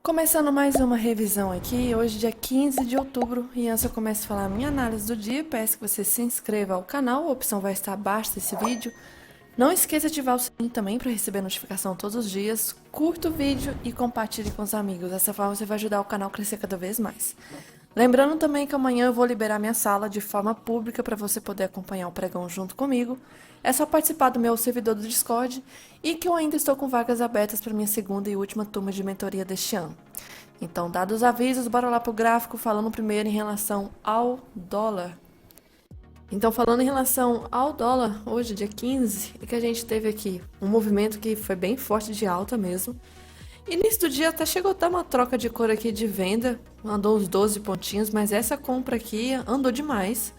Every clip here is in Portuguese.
Começando mais uma revisão aqui, hoje dia 15 de outubro, e antes eu começo a falar a minha análise do dia, peço que você se inscreva ao canal, a opção vai estar abaixo desse vídeo. Não esqueça de ativar o sininho também para receber notificação todos os dias, curta o vídeo e compartilhe com os amigos, dessa forma você vai ajudar o canal a crescer cada vez mais. Lembrando também que amanhã eu vou liberar minha sala de forma pública para você poder acompanhar o pregão junto comigo. É só participar do meu servidor do Discord e que eu ainda estou com vagas abertas para minha segunda e última turma de mentoria deste ano. Então, dados os avisos, bora lá pro gráfico, falando primeiro em relação ao dólar. Então, falando em relação ao dólar, hoje, dia 15, é que a gente teve aqui um movimento que foi bem forte de alta mesmo. Início do dia até chegou a dar uma troca de cor aqui de venda, andou uns 12 pontinhos, mas essa compra aqui andou demais,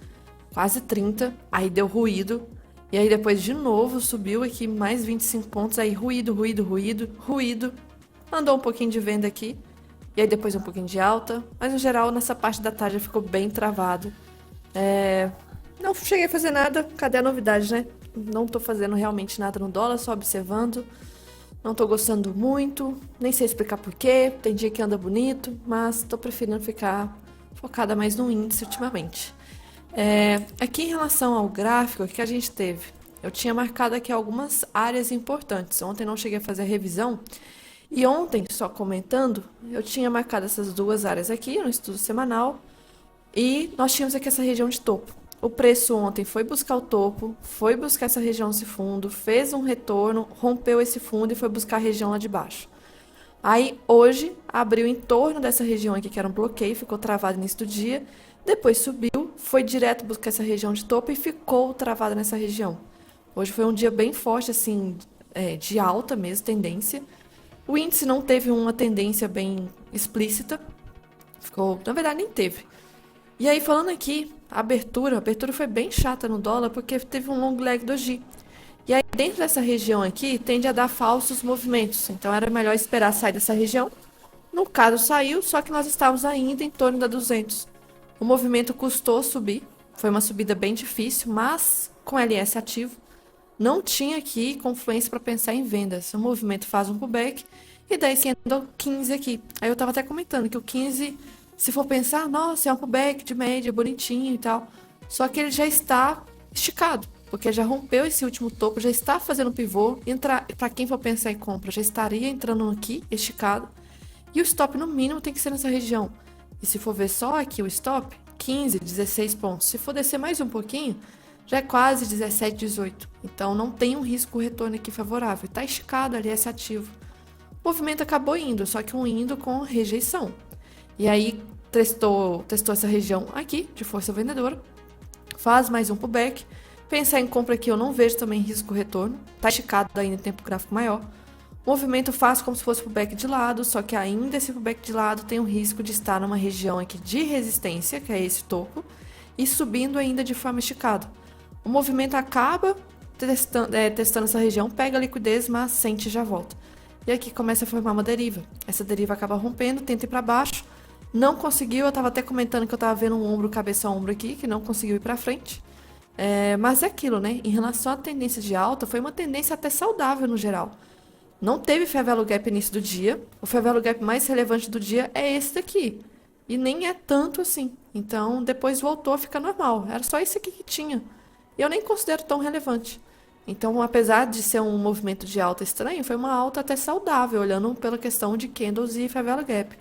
quase 30, aí deu ruído, e aí depois de novo subiu aqui mais 25 pontos, aí ruído, andou um pouquinho de venda aqui, e aí depois um pouquinho de alta, mas no geral nessa parte da tarde ficou bem travado. Não cheguei a fazer nada, cadê a novidade, né? Não tô fazendo realmente nada no dólar, só observando. Não tô gostando muito, nem sei explicar porquê, tem dia que anda bonito, mas tô preferindo ficar focada mais no índice ultimamente. Aqui em relação ao gráfico, o que a gente teve? Eu tinha marcado aqui algumas áreas importantes. Ontem não cheguei a fazer a revisão. E ontem, só comentando, eu tinha marcado essas duas áreas aqui no estudo semanal. E nós tínhamos aqui essa região de topo. O preço ontem foi buscar o topo, foi buscar essa região de fundo, fez um retorno, rompeu esse fundo e foi buscar a região lá de baixo. Aí hoje abriu em torno dessa região aqui que era um bloqueio, ficou travado no início do dia, depois subiu, foi direto buscar essa região de topo e ficou travado nessa região. Hoje foi um dia bem forte, assim, de alta mesmo, tendência. O índice não teve uma tendência bem explícita, ficou, na verdade nem teve. E aí, falando aqui, a abertura foi bem chata no dólar porque teve um long leg doji. E aí, dentro dessa região aqui, tende a dar falsos movimentos. Então, era melhor esperar sair dessa região. No caso, saiu, só que nós estávamos ainda em torno da 200. O movimento custou subir. Foi uma subida bem difícil, mas com LS ativo, não tinha aqui confluência para pensar em vendas. O movimento faz um pullback e daí se anda o 15 aqui. Aí eu estava até comentando que o 15... Se for pensar, nossa, é um pullback de média, bonitinho e tal. Só que ele já está esticado, porque já rompeu esse último topo, já está fazendo pivô. Para quem for pensar em compra, já estaria entrando aqui, esticado. E o stop, no mínimo, tem que ser nessa região. E se for ver só aqui o stop, 15, 16 pontos. Se for descer mais um pouquinho, já é quase 17, 18. Então, não tem um risco retorno aqui favorável. Está esticado ali, esse ativo. O movimento acabou indo, só que indo com rejeição. E aí testou essa região aqui de força vendedora, faz mais um pullback. Pensar em compra aqui eu não vejo também risco retorno, tá esticado ainda em tempo gráfico maior. O movimento faz como se fosse pullback de lado, só que ainda esse pullback de lado tem o risco de estar numa região aqui de resistência, que é esse topo, e subindo ainda de forma esticada. O movimento acaba testando essa região, pega a liquidez, mas sente e já volta. E aqui começa a formar uma deriva. Essa deriva acaba rompendo, tenta ir para baixo. Não conseguiu, eu estava até comentando que eu estava vendo um ombro, cabeça a ombro aqui, que não conseguiu ir para frente. Mas é aquilo, né? Em relação à tendência de alta, foi uma tendência até saudável no geral. Não teve fair value gap início do dia. O fair value gap mais relevante do dia é esse daqui. E nem é tanto assim. Então, depois voltou a ficar normal. Era só esse aqui que tinha. E eu nem considero tão relevante. Então, apesar de ser um movimento de alta estranho, foi uma alta até saudável, olhando pela questão de candles e fair value gap.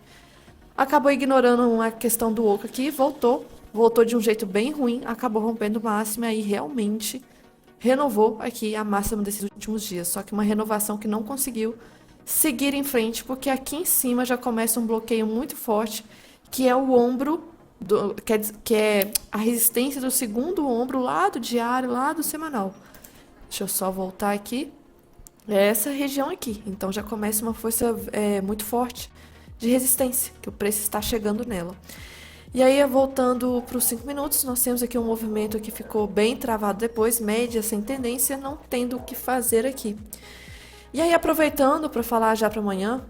Acabou ignorando a questão do oco aqui, voltou de um jeito bem ruim, acabou rompendo o máximo e aí realmente renovou aqui a máxima desses últimos dias. Só que uma renovação que não conseguiu seguir em frente, porque aqui em cima já começa um bloqueio muito forte, que é o ombro, que é a resistência do segundo ombro lá do diário, lá do semanal. Deixa eu só voltar aqui. É essa região aqui. Então já começa uma força muito forte de resistência, que o preço está chegando nela. E aí, voltando para os 5 minutos, nós temos aqui um movimento que ficou bem travado depois, média sem tendência, não tendo o que fazer aqui. E aí, aproveitando para falar já para amanhã,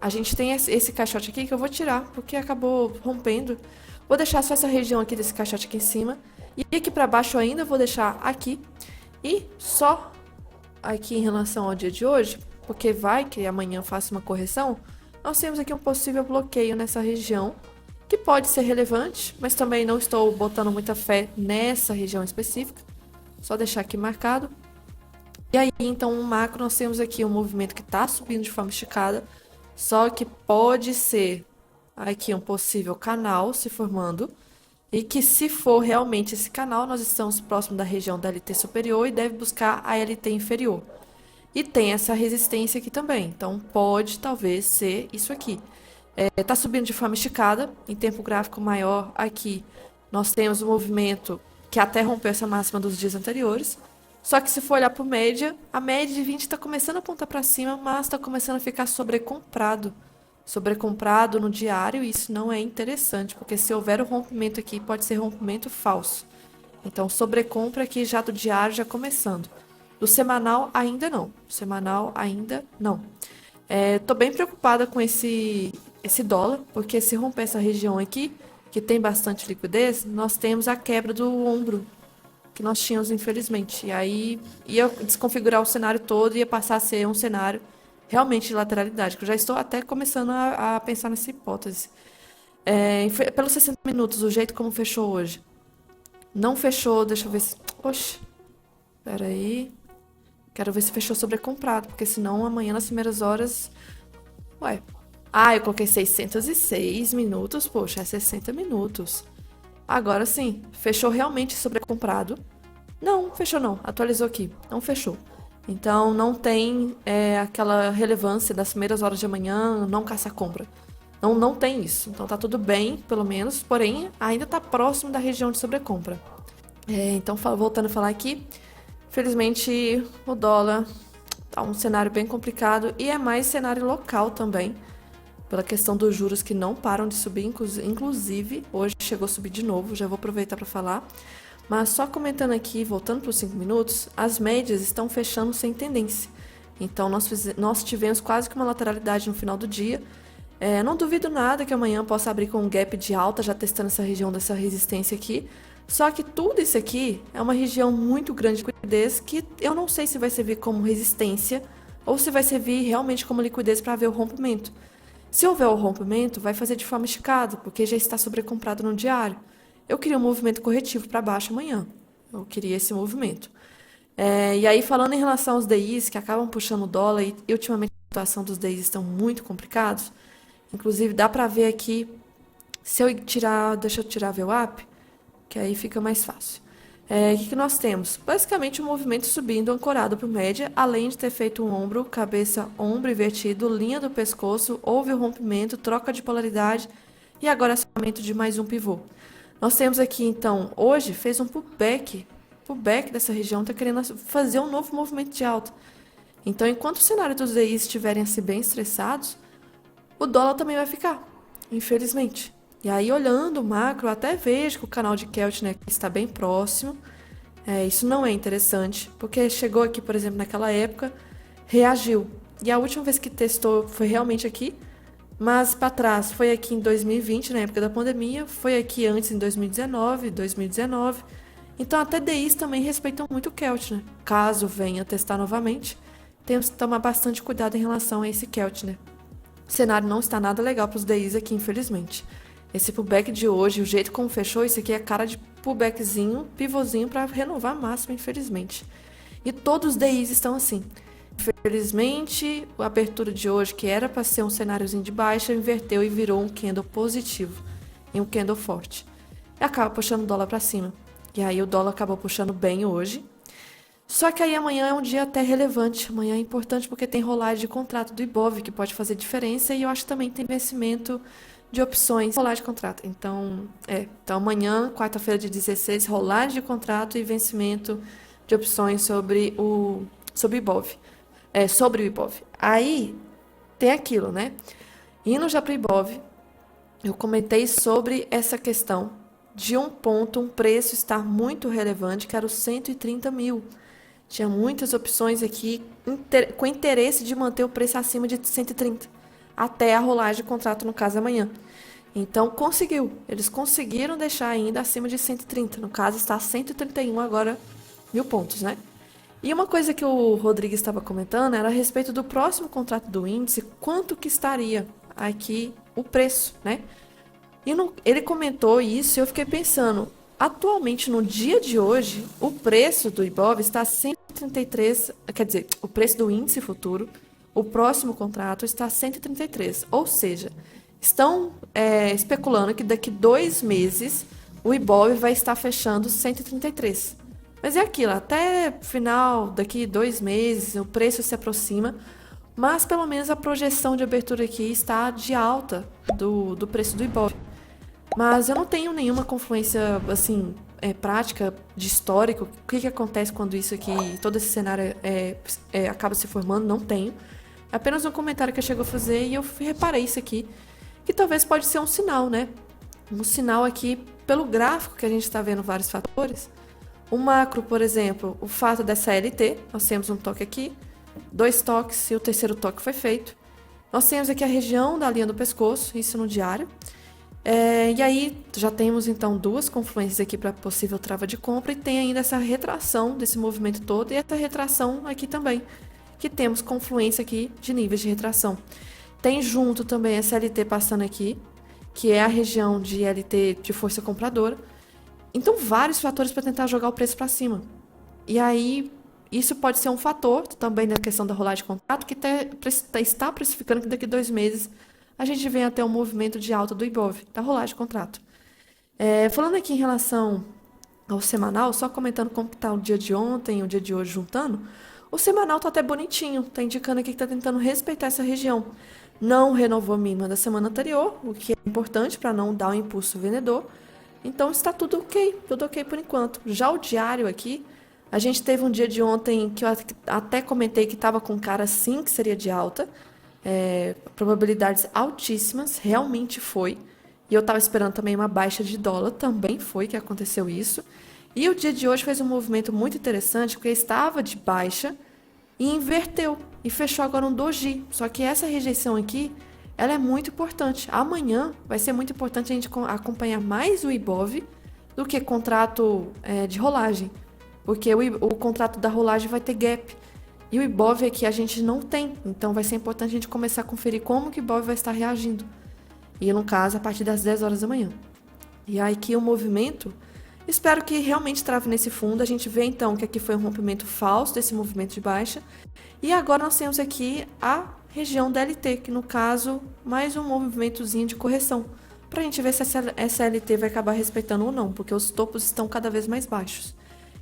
a gente tem esse caixote aqui que eu vou tirar, porque acabou rompendo. Vou deixar só essa região aqui desse caixote aqui em cima. E aqui para baixo eu ainda vou deixar aqui. E só aqui em relação ao dia de hoje, porque vai que amanhã eu faço uma correção, nós temos aqui um possível bloqueio nessa região, que pode ser relevante, mas também não estou botando muita fé nessa região específica. Só deixar aqui marcado. E aí, então, no macro, nós temos aqui um movimento que está subindo de forma esticada, só que pode ser aqui um possível canal se formando, e que se for realmente esse canal, nós estamos próximo da região da LT superior e deve buscar a LT inferior. E tem essa resistência aqui também, então pode talvez ser isso aqui. Tá subindo de forma esticada, em tempo gráfico maior aqui nós temos o movimento que até rompeu essa máxima dos dias anteriores. Só que se for olhar por média, a média de 20 está começando a apontar para cima, mas está começando a ficar sobrecomprado. Sobrecomprado no diário, e isso não é interessante, porque se houver o rompimento aqui, pode ser rompimento falso. Então, sobrecompra aqui já do diário, já começando. Do semanal, ainda não. Semanal, ainda não. Tô bem preocupada com esse dólar, porque se romper essa região aqui, que tem bastante liquidez, nós temos a quebra do ombro que nós tínhamos, infelizmente. E aí ia desconfigurar o cenário todo e ia passar a ser um cenário realmente de lateralidade, que eu já estou até começando a pensar nessa hipótese. Pelos 60 minutos, o jeito como fechou hoje. Não fechou, deixa eu ver se... Oxe, pera aí. Quero ver se fechou sobrecomprado, porque senão amanhã nas primeiras horas... Ué. Eu coloquei 606 minutos, poxa, é 60 minutos. Agora sim, fechou realmente sobrecomprado. Não, fechou não, atualizou aqui, não fechou. Então não tem aquela relevância das primeiras horas de amanhã, não caça compra. Não tem isso, então tá tudo bem, pelo menos, porém ainda tá próximo da região de sobrecompra. Então voltando a falar aqui, felizmente o dólar tá um cenário bem complicado e é mais cenário local também, pela questão dos juros que não param de subir, inclusive hoje chegou a subir de novo, já vou aproveitar para falar. Mas só comentando aqui, voltando para os 5 minutos, as médias estão fechando sem tendência. Então nós tivemos quase que uma lateralidade no final do dia. Não duvido nada que amanhã possa abrir com um gap de alta, já testando essa região dessa resistência aqui. Só que tudo isso aqui é uma região muito grande de liquidez que eu não sei se vai servir como resistência ou se vai servir realmente como liquidez para ver o rompimento. Se houver o rompimento, vai fazer de forma esticada, porque já está sobrecomprado no diário. Eu queria um movimento corretivo para baixo amanhã. Eu queria esse movimento. E aí, falando em relação aos DIs, que acabam puxando o dólar, e ultimamente a situação dos DIs estão muito complicados. Inclusive, dá para ver aqui, se eu tirar, deixa eu tirar a VWAP, que aí fica mais fácil. O que nós temos? Basicamente, um movimento subindo, ancorado por média, além de ter feito um ombro, cabeça, ombro invertido, linha do pescoço, houve o rompimento, troca de polaridade, e agora acionamento de mais um pivô. Nós temos aqui, então, hoje, fez um pullback dessa região, está querendo fazer um novo movimento de alta. Então, enquanto o cenário dos DIs estiverem assim bem estressados, o dólar também vai ficar, infelizmente. E aí, olhando o macro, eu até vejo que o canal de Keltner está bem próximo. Isso não é interessante, porque chegou aqui, por exemplo, naquela época, reagiu. E a última vez que testou foi realmente aqui, mas para trás foi aqui em 2020, na época da pandemia, foi aqui antes em 2019. Então, até DIs também respeitam muito o Keltner. Caso venha testar novamente, temos que tomar bastante cuidado em relação a esse Keltner. O cenário não está nada legal para os DIs aqui, infelizmente. Esse pullback de hoje, o jeito como fechou, isso aqui é cara de pullbackzinho, pivôzinho para renovar a máxima, infelizmente. E todos os DIs estão assim. Infelizmente, a abertura de hoje, que era para ser um cenáriozinho de baixa, inverteu e virou um candle positivo, e um candle forte. E acaba puxando o dólar para cima. E aí o dólar acabou puxando bem hoje. Só que aí amanhã é um dia até relevante. Amanhã é importante porque tem rolagem de contrato do Ibov, que pode fazer diferença, e eu acho que também tem vencimento de opções, rolagem de contrato. Então amanhã, quarta-feira de 16, rolagem de contrato e vencimento de opções sobre o Ibov. Sobre o Ibov. Aí tem aquilo, né? Indo já para o Ibov, eu comentei sobre essa questão de um preço estar muito relevante, que era os 130 mil. Tinha muitas opções aqui com interesse de manter o preço acima de 130, até a rolagem de contrato, no caso, amanhã. Então, eles conseguiram deixar ainda acima de 130, no caso está 131 agora, 1.000 pontos, né? E uma coisa que o Rodrigues estava comentando era a respeito do próximo contrato do índice, quanto que estaria aqui o preço, né? Ele comentou isso e eu fiquei pensando, atualmente no dia de hoje, o preço do Ibov está 133, quer dizer, o preço do índice futuro, o próximo contrato está 133, ou seja, estão especulando que daqui 2 meses o Ibov vai estar fechando 133. Mas é aquilo, até final, daqui 2 meses, o preço se aproxima, mas pelo menos a projeção de abertura aqui está de alta do preço do Ibov. Mas eu não tenho nenhuma confluência, assim, prática, de histórico. O que acontece quando isso aqui, todo esse cenário acaba se formando? Não tenho. É apenas um comentário que eu chego a fazer e eu reparei isso aqui, que talvez pode ser um sinal, né? Um sinal aqui, pelo gráfico que a gente está vendo vários fatores. O macro, por exemplo, o fato dessa LT, nós temos um toque aqui, 2 toques e o terceiro toque foi feito. Nós temos aqui a região da linha do pescoço, isso no diário. E aí já temos então 2 confluências aqui para possível trava de compra e tem ainda essa retração desse movimento todo e essa retração aqui também, que temos confluência aqui de níveis de retração. Tem junto também essa LT passando aqui, que é a região de LT de força compradora. Então vários fatores para tentar jogar o preço para cima. E aí isso pode ser um fator também na questão da rolagem de contrato que está precificando que daqui 2 meses a gente vem até um movimento de alta do Ibov, da rolagem de contrato. Falando aqui em relação ao semanal, só comentando como está o dia de ontem e o dia de hoje juntando, o semanal está até bonitinho, está indicando aqui que está tentando respeitar essa região. Não renovou a mínima da semana anterior, o que é importante para não dar um impulso vendedor. Então está tudo ok por enquanto. Já o diário aqui, a gente teve um dia de ontem que eu até comentei que estava com cara sim que seria de alta, probabilidades altíssimas, realmente foi. E eu estava esperando também uma baixa de dólar, também foi que aconteceu isso. E o dia de hoje fez um movimento muito interessante, porque estava de baixa e inverteu. E fechou agora um doji. Só que essa rejeição aqui, ela é muito importante. Amanhã vai ser muito importante a gente acompanhar mais o Ibov do que contrato de rolagem. Porque o contrato da rolagem vai ter gap. E o Ibov aqui a gente não tem, então vai ser importante a gente começar a conferir como que o Ibov vai estar reagindo. E no caso, a partir das 10 horas da manhã. E aí aqui o movimento, espero que realmente trave nesse fundo. A gente vê então que aqui foi um rompimento falso desse movimento de baixa. E agora nós temos aqui a região DLT, que no caso, mais um movimentozinho de correção. Para a gente ver se essa LT vai acabar respeitando ou não, porque os topos estão cada vez mais baixos.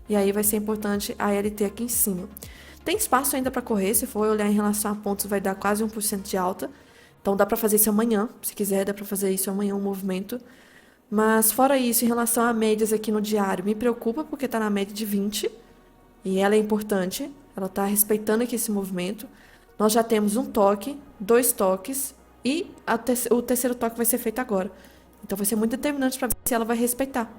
E aí vai ser importante a LT aqui em cima. Tem espaço ainda para correr, se for olhar em relação a pontos, vai dar quase 1% de alta. Então dá para fazer isso amanhã, se quiser, dá para fazer isso amanhã, um movimento. Mas fora isso, em relação a médias aqui no diário, me preocupa porque está na média de 20 e ela é importante, ela está respeitando aqui esse movimento. Nós já temos um toque, 2 toques e o terceiro toque vai ser feito agora. Então vai ser muito determinante para ver se ela vai respeitar.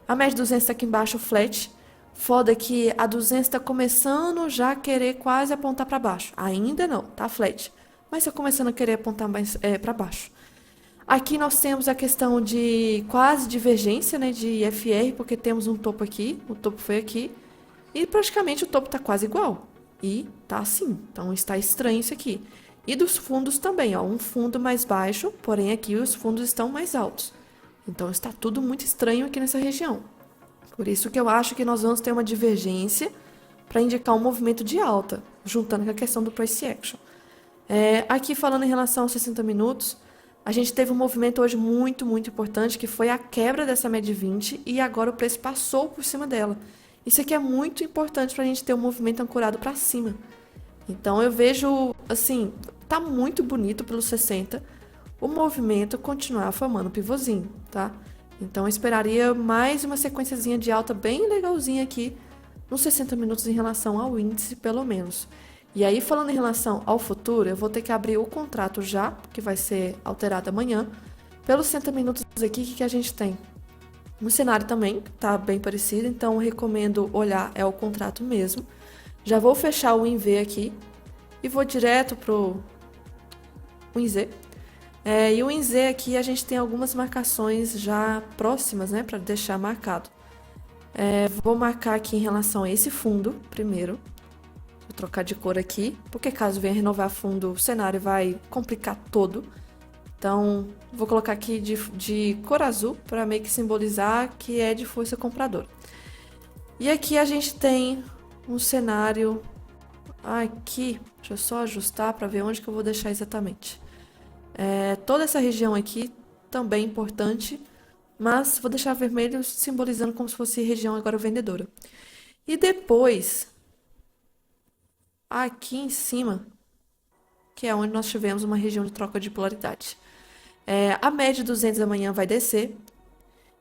A média de 200 está aqui embaixo, flat. Foda que a 200 está começando já a querer quase apontar para baixo. Ainda não, tá flat. Mas está começando a querer apontar mais para baixo. Aqui nós temos a questão de quase divergência, né, de FR, porque temos um topo aqui, o topo foi aqui. E praticamente o topo está quase igual. E tá assim, então está estranho isso aqui. E dos fundos também, ó, um fundo mais baixo, porém aqui os fundos estão mais altos. Então está tudo muito estranho aqui nessa região. Por isso que eu acho que nós vamos ter uma divergência para indicar um movimento de alta, juntando com a questão do price action. Aqui falando em relação aos 60 minutos, a gente teve um movimento hoje muito, muito importante, que foi a quebra dessa média de 20 e agora o preço passou por cima dela. Isso aqui é muito importante para a gente ter um movimento ancorado para cima. Então eu vejo, assim, tá muito bonito pelos 60, o movimento continuar formando pivôzinho, tá? Então eu esperaria mais uma sequenciazinha de alta bem legalzinha aqui nos 60 minutos em relação ao índice, pelo menos. E aí, falando em relação ao futuro, eu vou ter que abrir o contrato já, que vai ser alterado amanhã. Pelos 60 minutos aqui, o que a gente tem? O cenário também tá bem parecido, então eu recomendo olhar o contrato mesmo. Já vou fechar o INV aqui e vou direto pro INZ. E o INZ aqui a gente tem algumas marcações já próximas, né, para deixar marcado. Vou marcar aqui em relação a esse fundo primeiro. Vou trocar de cor aqui, porque caso venha renovar fundo, o cenário vai complicar todo. Então, vou colocar aqui de cor azul para meio que simbolizar que é de força compradora. E aqui a gente tem um cenário aqui, deixa eu só ajustar para ver onde que eu vou deixar exatamente. Toda essa região aqui também importante, mas vou deixar vermelho simbolizando como se fosse região agora vendedora. E depois, aqui em cima, que é onde nós tivemos uma região de troca de polaridade. A média de 200 amanhã vai descer,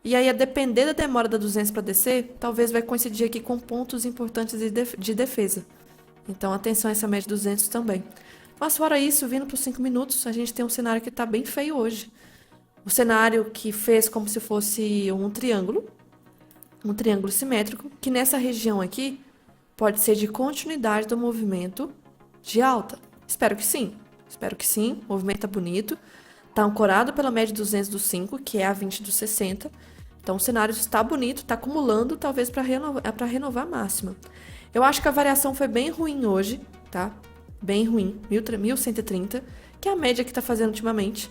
e aí, a depender da demora da 200 para descer, talvez vai coincidir aqui com pontos importantes de defesa. Então, atenção a essa média de 200 também. Mas fora isso, vindo para os 5 minutos, a gente tem um cenário que está bem feio hoje. O cenário que fez como se fosse um triângulo simétrico, que nessa região aqui pode ser de continuidade do movimento de alta. Espero que sim. O movimento tá bonito. Tá ancorado pela média de 200 do 5, que é a 20 do 60. Então o cenário está bonito, está acumulando, talvez para renovar a máxima. Eu acho que a variação foi bem ruim hoje, tá? Bem ruim, 1130, que é a média que está fazendo ultimamente.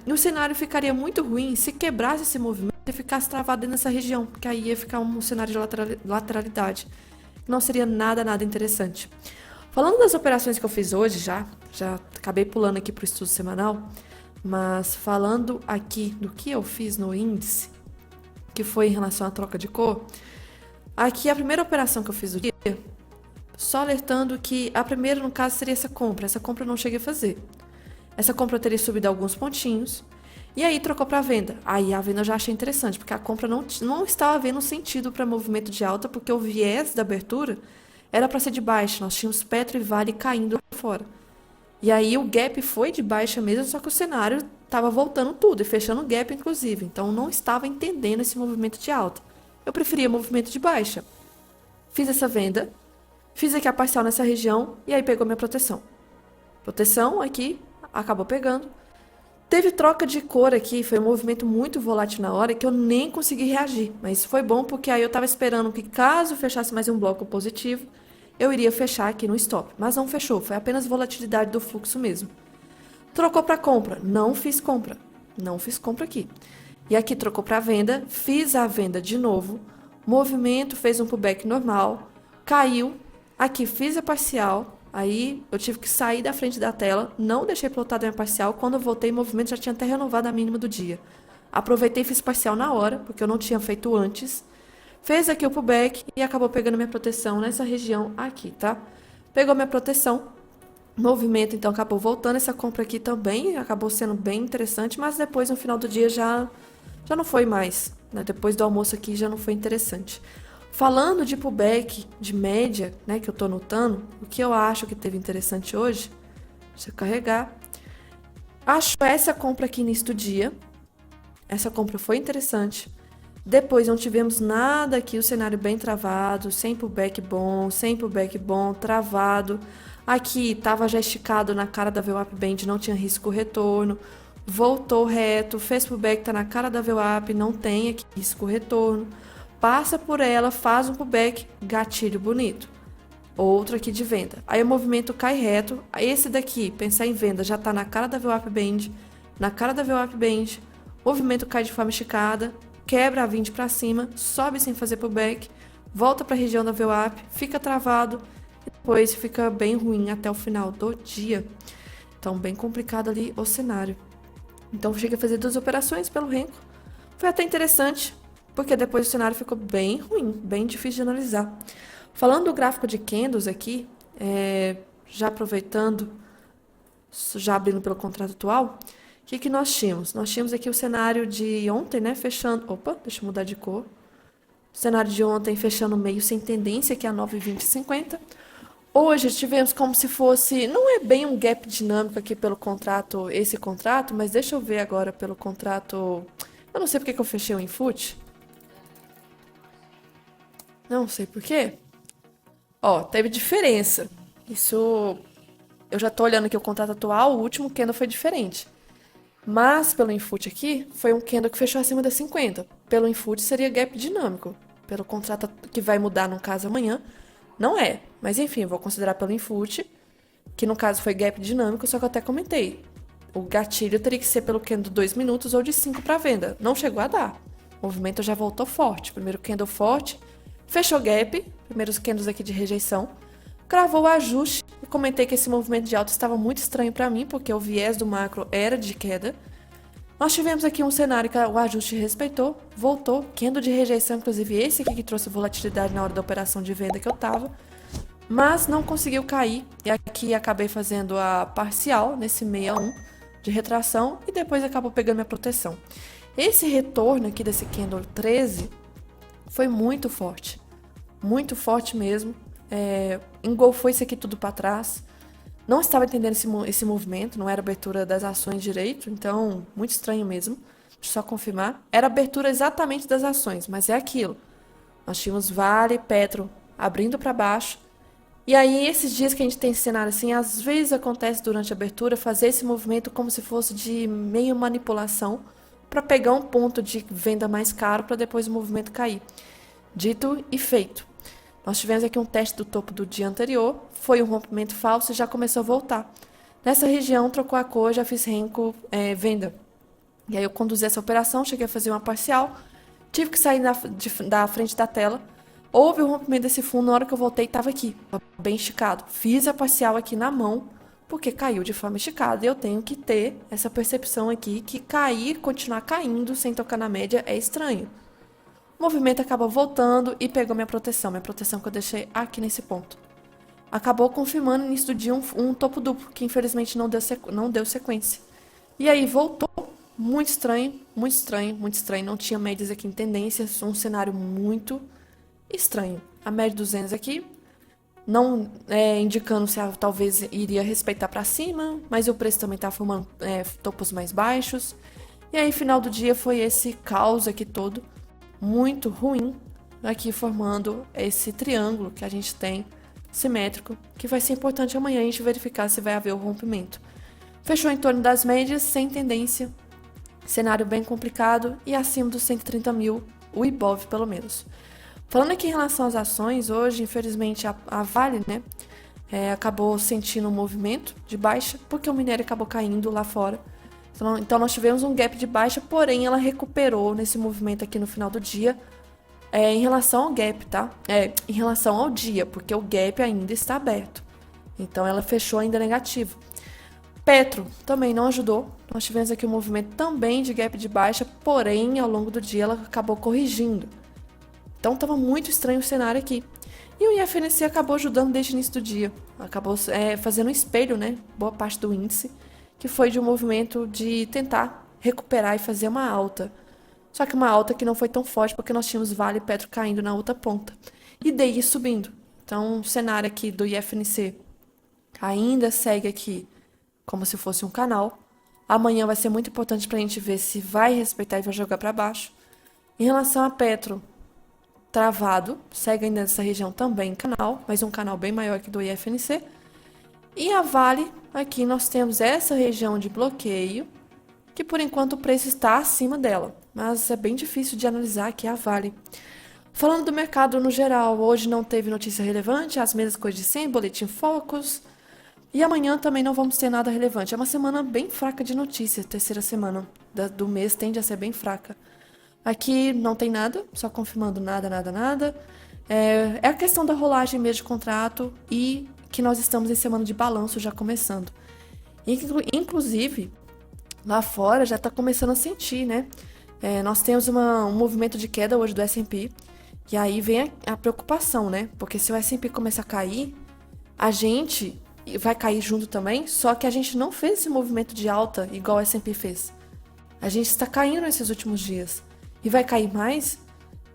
E o cenário ficaria muito ruim se quebrasse esse movimento e ficasse travado nessa região, porque aí ia ficar um cenário de lateralidade. Não seria nada interessante. Falando das operações que eu fiz hoje, já acabei pulando aqui para o estudo semanal, mas falando aqui do que eu fiz no índice, que foi em relação à troca de cor, aqui a primeira operação que eu fiz do dia, só alertando que a primeira, no caso, seria essa compra. Essa compra eu não cheguei a fazer. Essa compra eu teria subido alguns pontinhos, e aí trocou para venda. Aí a venda eu já achei interessante, porque a compra não estava vendo sentido para movimento de alta, porque o viés da abertura era para ser de baixa. Nós tínhamos Petro e Vale caindo fora. E aí o gap foi de baixa mesmo, só que o cenário estava voltando tudo e fechando o gap, inclusive. Então não estava entendendo esse movimento de alta. Eu preferia movimento de baixa. Fiz essa venda, fiz aqui a parcial nessa região e aí pegou minha proteção. Proteção aqui, acabou pegando. Teve troca de cor aqui, foi um movimento muito volátil na hora que eu nem consegui reagir. Mas foi bom porque aí eu estava esperando que caso fechasse mais um bloco positivo, eu iria fechar aqui no stop. Mas não fechou, foi apenas volatilidade do fluxo mesmo. Trocou para compra, não fiz compra aqui. E aqui trocou para venda, fiz a venda de novo, movimento fez um pullback normal, caiu, aqui fiz a parcial. Aí eu tive que sair da frente da tela, não deixei plotada minha parcial. Quando eu voltei, o movimento já tinha até renovado a mínima do dia. Aproveitei e fiz parcial na hora, porque eu não tinha feito antes. Fez aqui o pullback e acabou pegando minha proteção nessa região aqui, tá? Pegou minha proteção. Movimento, então, acabou voltando. Essa compra aqui também acabou sendo bem interessante, mas depois, no final do dia, já não foi mais, né? Depois do almoço aqui, já não foi interessante. Falando de pullback, de média, né, que eu tô notando, o que eu acho que teve interessante hoje, deixa eu carregar, acho essa compra aqui início do dia, essa compra foi interessante, depois não tivemos nada aqui, o cenário bem travado, sem pullback bom, travado, aqui tava já esticado na cara da VWAP Band, não tinha risco retorno, voltou reto, fez pullback, tá na cara da VWAP, não tem aqui risco retorno, passa por ela, faz um pullback, gatilho bonito. Outro aqui de venda. Aí o movimento cai reto. Esse daqui, pensar em venda, já tá na cara da VWAP Band. Na cara da VWAP Band. O movimento cai de forma esticada. Quebra a 20 para cima. Sobe sem fazer pullback. Volta para a região da VWAP. Fica travado. E depois fica bem ruim até o final do dia. Então, bem complicado ali o cenário. Então, cheguei a fazer 2 operações pelo Renko. Foi até interessante, porque depois o cenário ficou bem ruim, bem difícil de analisar. Falando do gráfico de candles aqui, já aproveitando, já abrindo pelo contrato atual, o que nós tínhamos? Nós tínhamos aqui o cenário de ontem, né, fechando... Opa, deixa eu mudar de cor. O cenário de ontem fechando meio sem tendência, que é a 9,2050. Hoje tivemos como se fosse... Não é bem um gap dinâmico aqui pelo contrato, esse contrato, mas deixa eu ver agora pelo contrato... Eu não sei porque que eu fechei o Infut. Não sei por quê. Ó, teve diferença. Isso... Eu já tô olhando aqui o contrato atual, o último candle foi diferente. Mas, pelo Infut aqui, foi um candle que fechou acima das 50. Pelo Infut seria gap dinâmico. Pelo contrato que vai mudar, no caso, amanhã, não é. Mas, enfim, eu vou considerar pelo Infut, que no caso foi gap dinâmico, só que eu até comentei. O gatilho teria que ser pelo candle 2 minutos ou de 5 para venda. Não chegou a dar. O movimento já voltou forte. Primeiro candle forte, fechou gap, primeiros candles aqui de rejeição, cravou o ajuste e comentei que esse movimento de alta estava muito estranho para mim, porque o viés do macro era de queda. Nós tivemos aqui um cenário que o ajuste respeitou, voltou, candle de rejeição, inclusive esse aqui que trouxe volatilidade na hora da operação de venda que eu tava, mas não conseguiu cair, e aqui acabei fazendo a parcial nesse 61 de retração e depois acabou pegando minha proteção. Esse retorno aqui desse candle 13 foi muito forte mesmo, engolfou isso aqui tudo para trás. Não estava entendendo esse movimento, não era abertura das ações direito, então muito estranho mesmo. Deixa eu só confirmar. Era abertura exatamente das ações, mas é aquilo. Nós tínhamos Vale, Petro abrindo para baixo. E aí, esses dias que a gente tem esse cenário assim, às vezes acontece durante a abertura fazer esse movimento como se fosse de meio manipulação para pegar um ponto de venda mais caro para depois o movimento cair. Dito e feito. Nós tivemos aqui um teste do topo do dia anterior, foi um rompimento falso e já começou a voltar. Nessa região, trocou a cor, já fiz renco venda. E aí eu conduzi essa operação, cheguei a fazer uma parcial, tive que sair da frente da tela. Houve o rompimento desse fundo, na hora que eu voltei estava aqui, bem esticado. Fiz a parcial aqui na mão, porque caiu de forma esticada. E eu tenho que ter essa percepção aqui que cair, continuar caindo sem tocar na média é estranho. O movimento acabou voltando e pegou minha proteção que eu deixei aqui nesse ponto. Acabou confirmando no início do dia um topo duplo, que infelizmente não deu sequência. E aí voltou, muito estranho, não tinha médias aqui em tendências, um cenário muito estranho. A média 200 aqui, não indicando se talvez iria respeitar para cima, mas o preço também está formando topos mais baixos. E aí final do dia foi esse caos aqui todo, muito ruim, aqui formando esse triângulo que a gente tem, simétrico, que vai ser importante amanhã a gente verificar se vai haver o rompimento. Fechou em torno das médias, sem tendência, cenário bem complicado e acima dos 130 mil, o Ibov pelo menos. Falando aqui em relação às ações, hoje, infelizmente, a Vale, acabou sentindo um movimento de baixa, porque o minério acabou caindo lá fora. Então, nós tivemos um gap de baixa, porém, ela recuperou nesse movimento aqui no final do dia, em relação ao gap, tá? Em relação ao dia, porque o gap ainda está aberto. Então, ela fechou ainda negativo. Petro também não ajudou. Nós tivemos aqui um movimento também de gap de baixa, porém, ao longo do dia, ela acabou corrigindo. Então, estava muito estranho o cenário aqui. E o IFNC acabou ajudando desde o início do dia. Acabou fazendo um espelho, boa parte do índice, que foi de um movimento de tentar recuperar e fazer uma alta. Só que uma alta que não foi tão forte, porque nós tínhamos Vale e Petro caindo na outra ponta. E DI subindo. Então, o cenário aqui do IFNC ainda segue aqui como se fosse um canal. Amanhã vai ser muito importante para a gente ver se vai respeitar e vai jogar para baixo. Em relação a Petro, travado, segue ainda nessa região também canal, mas um canal bem maior que do IFNC. E a Vale, aqui nós temos essa região de bloqueio, que por enquanto o preço está acima dela, mas é bem difícil de analisar aqui a Vale. Falando do mercado no geral, hoje não teve notícia relevante, as mesmas coisas de sempre, boletim Focus, e amanhã também não vamos ter nada relevante. É uma semana bem fraca de notícias, terceira semana do mês tende a ser bem fraca. Aqui não tem nada, só confirmando nada. É a questão da rolagem mesmo de contrato e que nós estamos em semana de balanço já começando. Inclusive, lá fora já está começando a sentir, nós temos um movimento de queda hoje do S&P, e aí vem a preocupação, porque se o S&P começar a cair, a gente vai cair junto também, só que a gente não fez esse movimento de alta igual o S&P fez. A gente está caindo nesses últimos dias. E vai cair mais?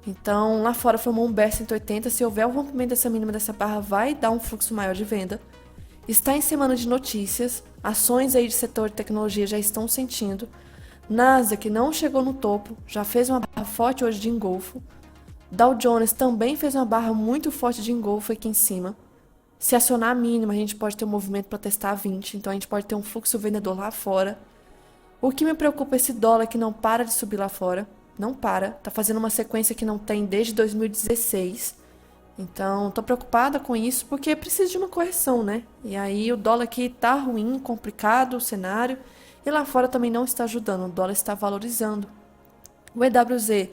Então, lá fora formou um bear 180. Se houver o rompimento dessa mínima dessa barra, vai dar um fluxo maior de venda. Está em semana de notícias. Ações aí de setor de tecnologia já estão sentindo. Nasdaq não chegou no topo, já fez uma barra forte hoje de engolfo. Dow Jones também fez uma barra muito forte de engolfo aqui em cima. Se acionar a mínima, a gente pode ter um movimento para testar a 20. Então, a gente pode ter um fluxo vendedor lá fora. O que me preocupa é esse dólar que não para de subir lá fora. Não para, tá fazendo uma sequência que não tem desde 2016. Então, tô preocupada com isso porque precisa de uma correção, E aí o dólar aqui tá ruim, complicado o cenário. E lá fora também não está ajudando, o dólar está valorizando. O EWZ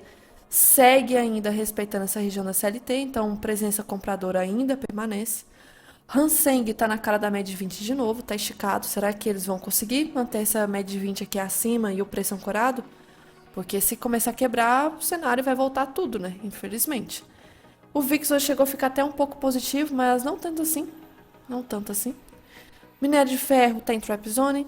segue ainda respeitando essa região da CLT, então presença compradora ainda permanece. Hang Seng está na cara da média de 20 de novo, está esticado. Será que eles vão conseguir manter essa média de 20 aqui acima e o preço ancorado? Porque se começar a quebrar, o cenário vai voltar tudo, né? Infelizmente. O VIX hoje chegou a ficar até um pouco positivo, mas não tanto assim. Não tanto assim. Minério de ferro está em trap zone.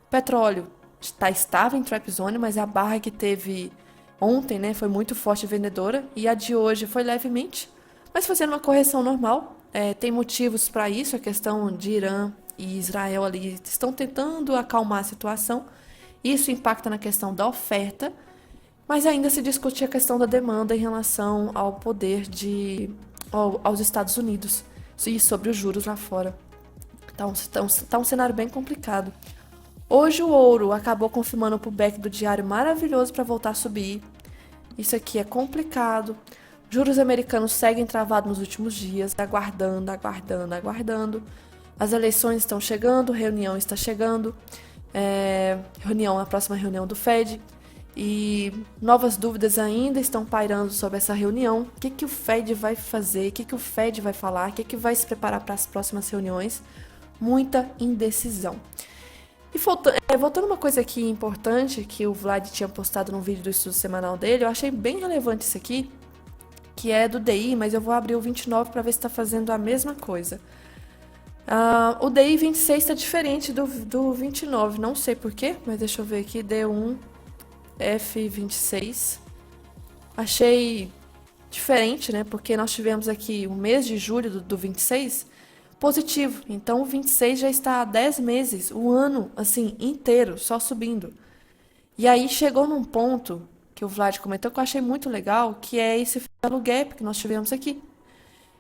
Petróleo está estável em trap zone, mas a barra que teve ontem, né, foi muito forte vendedora. E a de hoje foi levemente, mas fazendo uma correção normal. Tem motivos para isso, a questão de Irã e Israel ali estão tentando acalmar a situação. Isso impacta na questão da oferta, mas ainda se discute a questão da demanda em relação ao poder aos Estados Unidos e sobre os juros lá fora. Tá um cenário bem complicado. Hoje o ouro acabou confirmando o pullback do diário maravilhoso para voltar a subir. Isso aqui é complicado. Juros americanos seguem travados nos últimos dias, aguardando, aguardando, aguardando. As eleições estão chegando, reunião está chegando. A próxima reunião do Fed. E novas dúvidas ainda estão pairando sobre essa reunião. O que o Fed vai fazer? O que o Fed vai falar? O que vai se preparar para as próximas reuniões? Muita indecisão. E voltando uma coisa aqui importante que o Vlad tinha postado no vídeo do estudo semanal dele, eu achei bem relevante isso aqui, que é do DI, mas eu vou abrir o 29 para ver se está fazendo a mesma coisa. O DI 26 está diferente do 29, não sei porquê, mas deixa eu ver aqui, D1 F26. Achei diferente, né? Porque nós tivemos aqui o mês de julho do 26 positivo. Então o 26 já está há 10 meses, o ano assim inteiro, só subindo. E aí chegou num ponto que o Vlad comentou que eu achei muito legal, que é esse favelo gap que nós tivemos aqui.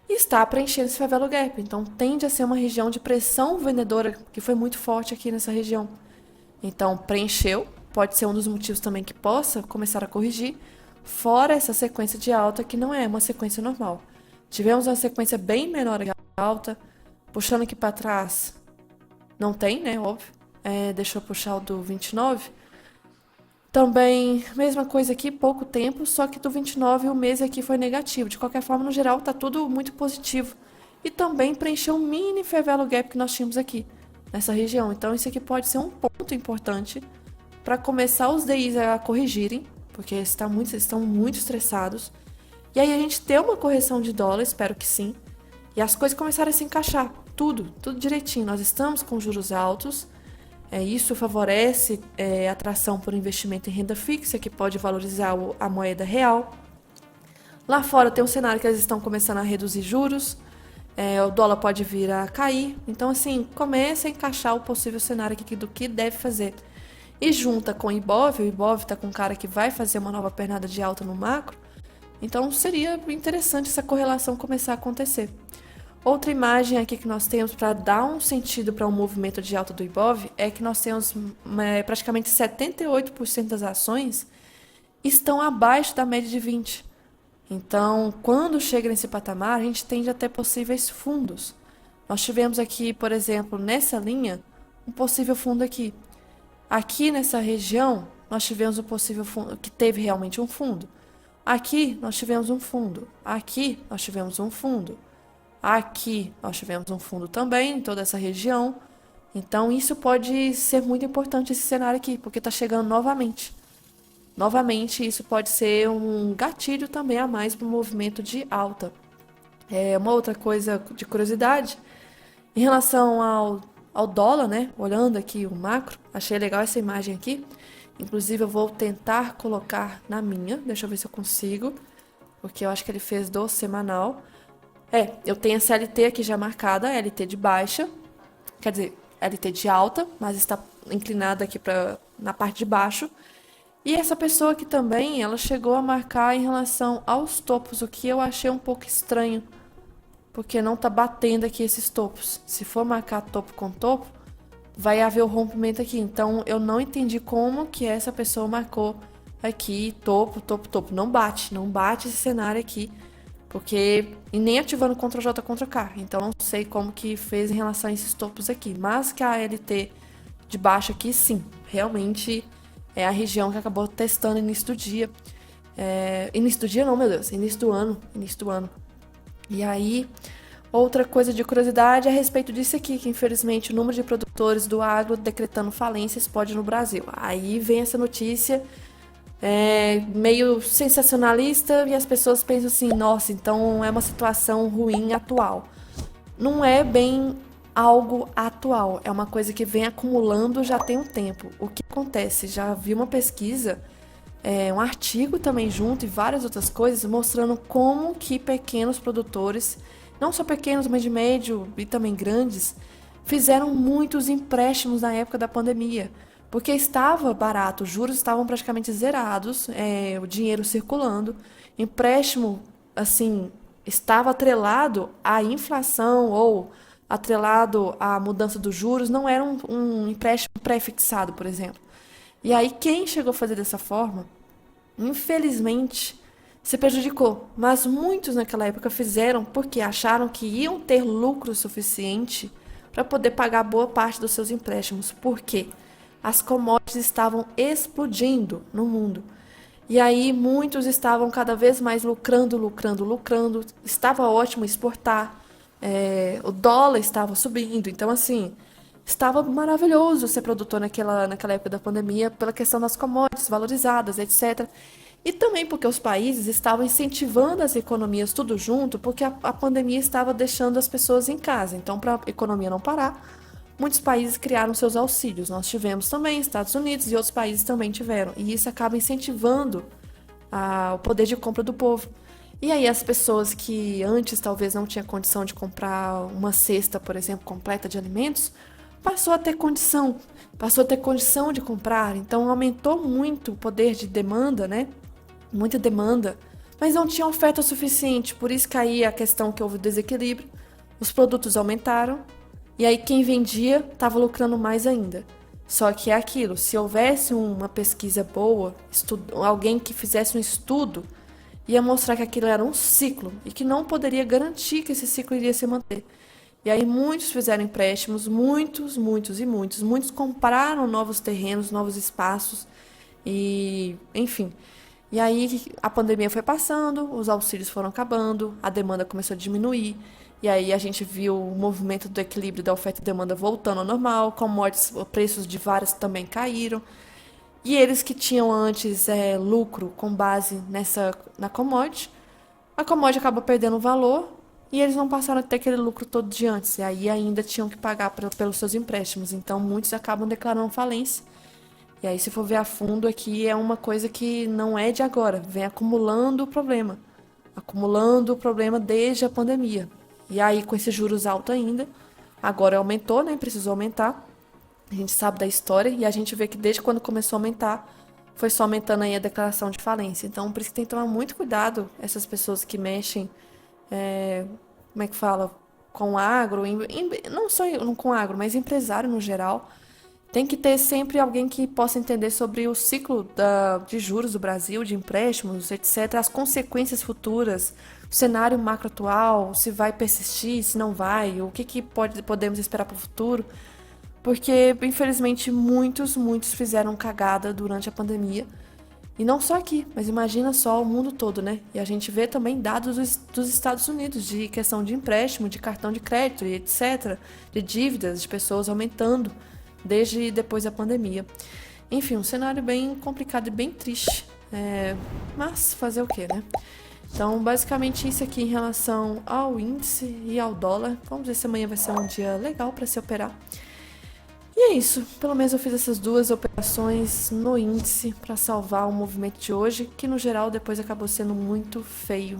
E está preenchendo esse favelo gap. Então tende a ser uma região de pressão vendedora que foi muito forte aqui nessa região. Então preencheu, pode ser um dos motivos também que possa começar a corrigir, fora essa sequência de alta que não é uma sequência normal. Tivemos uma sequência bem menor de alta, puxando aqui para trás, não tem, né, óbvio. Deixa eu puxar o do 29. Também, mesma coisa aqui, pouco tempo, só que do 29 o mês aqui foi negativo. De qualquer forma, no geral, tá tudo muito positivo. E também preencheu um mini favelo gap que nós tínhamos aqui, nessa região. Então, isso aqui pode ser um ponto importante para começar os DIs a corrigirem, porque estão muito estressados. E aí a gente ter uma correção de dólar, espero que sim. E as coisas começaram a se encaixar, tudo direitinho. Nós estamos com juros altos, isso favorece a atração por investimento em renda fixa, que pode valorizar a moeda real. Lá fora tem um cenário que eles estão começando a reduzir juros, o dólar pode vir a cair. Então, assim, começa a encaixar o possível cenário aqui do que deve fazer. E junta com o Ibov está com um cara que vai fazer uma nova pernada de alta no macro. Então, seria interessante essa correlação começar a acontecer. Outra imagem aqui que nós temos para dar um sentido para um movimento de alta do Ibov é que nós temos praticamente 78% das ações estão abaixo da média de 20. Então, quando chega nesse patamar, a gente tende a ter possíveis fundos. Nós tivemos aqui, por exemplo, nessa linha, um possível fundo aqui. Aqui nessa região, nós tivemos um possível fundo, que teve realmente um fundo. Aqui, nós tivemos um fundo. Aqui, nós tivemos um fundo. Aqui nós tivemos um fundo também em toda essa região. Então isso pode ser muito importante esse cenário aqui, porque está chegando novamente. Novamente isso pode ser um gatilho também a mais para o movimento de alta. Uma outra coisa de curiosidade, em relação ao dólar, né? Olhando aqui o macro, achei legal essa imagem aqui. Inclusive eu vou tentar colocar na minha, deixa eu ver se eu consigo, porque eu acho que ele fez do semanal. Eu tenho a CLT aqui já marcada, LT de baixa, quer dizer, LT de alta, mas está inclinada aqui na parte de baixo. E essa pessoa aqui também, ela chegou a marcar em relação aos topos, o que eu achei um pouco estranho, porque não está batendo aqui esses topos. Se for marcar topo com topo, vai haver o rompimento aqui. Então, eu não entendi como que essa pessoa marcou aqui topo, topo, topo. Não bate esse cenário aqui. Porque, e nem ativando Ctrl+J, Ctrl+K. Então, não sei como que fez em relação a esses topos aqui. Mas que a LT de baixo aqui, sim, realmente é a região que acabou testando início do dia. Início do dia não, meu Deus, início do ano. E aí, outra coisa de curiosidade é a respeito disso aqui, que infelizmente o número de produtores do agro decretando falência explode no Brasil. Aí vem essa notícia meio sensacionalista e as pessoas pensam assim, nossa, então é uma situação ruim atual. Não é bem algo atual, é uma coisa que vem acumulando já tem um tempo. O que acontece? Já vi uma pesquisa, um artigo também junto e várias outras coisas mostrando como que pequenos produtores, não só pequenos, mas de médio e também grandes, fizeram muitos empréstimos na época da pandemia. Porque estava barato, os juros estavam praticamente zerados, o dinheiro circulando, empréstimo, assim, estava atrelado à inflação ou atrelado à mudança dos juros, não era um empréstimo pré-fixado, por exemplo. E aí, quem chegou a fazer dessa forma, infelizmente, se prejudicou. Mas muitos naquela época fizeram porque acharam que iam ter lucro suficiente para poder pagar boa parte dos seus empréstimos. Por quê? As commodities estavam explodindo no mundo. E aí muitos estavam cada vez mais lucrando, lucrando, lucrando. Estava ótimo exportar. O dólar estava subindo. Então, assim, estava maravilhoso ser produtor naquela época da pandemia pela questão das commodities valorizadas, etc. E também porque os países estavam incentivando as economias tudo junto, porque a pandemia estava deixando as pessoas em casa. Então, para a economia não parar, muitos países criaram seus auxílios. Nós tivemos também, Estados Unidos e outros países também tiveram. E isso acaba incentivando o poder de compra do povo. E aí as pessoas que antes talvez não tinham condição de comprar uma cesta, por exemplo, completa de alimentos, passou a ter condição de comprar. Então aumentou muito o poder de demanda, né? Muita demanda, mas não tinha oferta suficiente. Por isso que aí a questão que houve desequilíbrio. Os produtos aumentaram, e aí quem vendia estava lucrando mais ainda. Só que é aquilo, se houvesse uma pesquisa boa, alguém que fizesse um estudo, ia mostrar que aquilo era um ciclo e que não poderia garantir que esse ciclo iria se manter. E aí muitos fizeram empréstimos, muitos, muitos e muitos. Muitos compraram novos terrenos, novos espaços e, enfim. E aí a pandemia foi passando, os auxílios foram acabando, a demanda começou a diminuir. E aí a gente viu o movimento do equilíbrio da oferta e demanda voltando ao normal, commodities, preços de várias também caíram. E eles que tinham antes lucro com base na commodity, a commodity acabou perdendo valor e eles não passaram a ter aquele lucro todo de antes. E aí ainda tinham que pagar pelos seus empréstimos. Então muitos acabam declarando falência. E aí, se for ver a fundo aqui, é uma coisa que não é de agora, vem acumulando o problema desde a pandemia. E aí, com esses juros altos ainda, agora aumentou, né? Precisou aumentar. A gente sabe da história e a gente vê que desde quando começou a aumentar, foi só aumentando aí a declaração de falência. Então, por isso que tem que tomar muito cuidado essas pessoas que mexem, como é que fala, com agro, não só com agro, mas empresário no geral. Tem que ter sempre alguém que possa entender sobre o ciclo de juros do Brasil, de empréstimos, etc., as consequências futuras, o cenário macro atual, se vai persistir, se não vai, o que podemos esperar para o futuro. Porque, infelizmente, muitos fizeram cagada durante a pandemia. E não só aqui, mas imagina só o mundo todo, né? E a gente vê também dados dos Estados Unidos de questão de empréstimo, de cartão de crédito e etc., de dívidas de pessoas aumentando desde depois da pandemia. Enfim, um cenário bem complicado e bem triste. Mas fazer o quê, né? Então, basicamente isso aqui em relação ao índice e ao dólar. Vamos ver se amanhã vai ser um dia legal para se operar. E é isso. Pelo menos eu fiz essas duas operações no índice para salvar o movimento de hoje, que no geral depois acabou sendo muito feio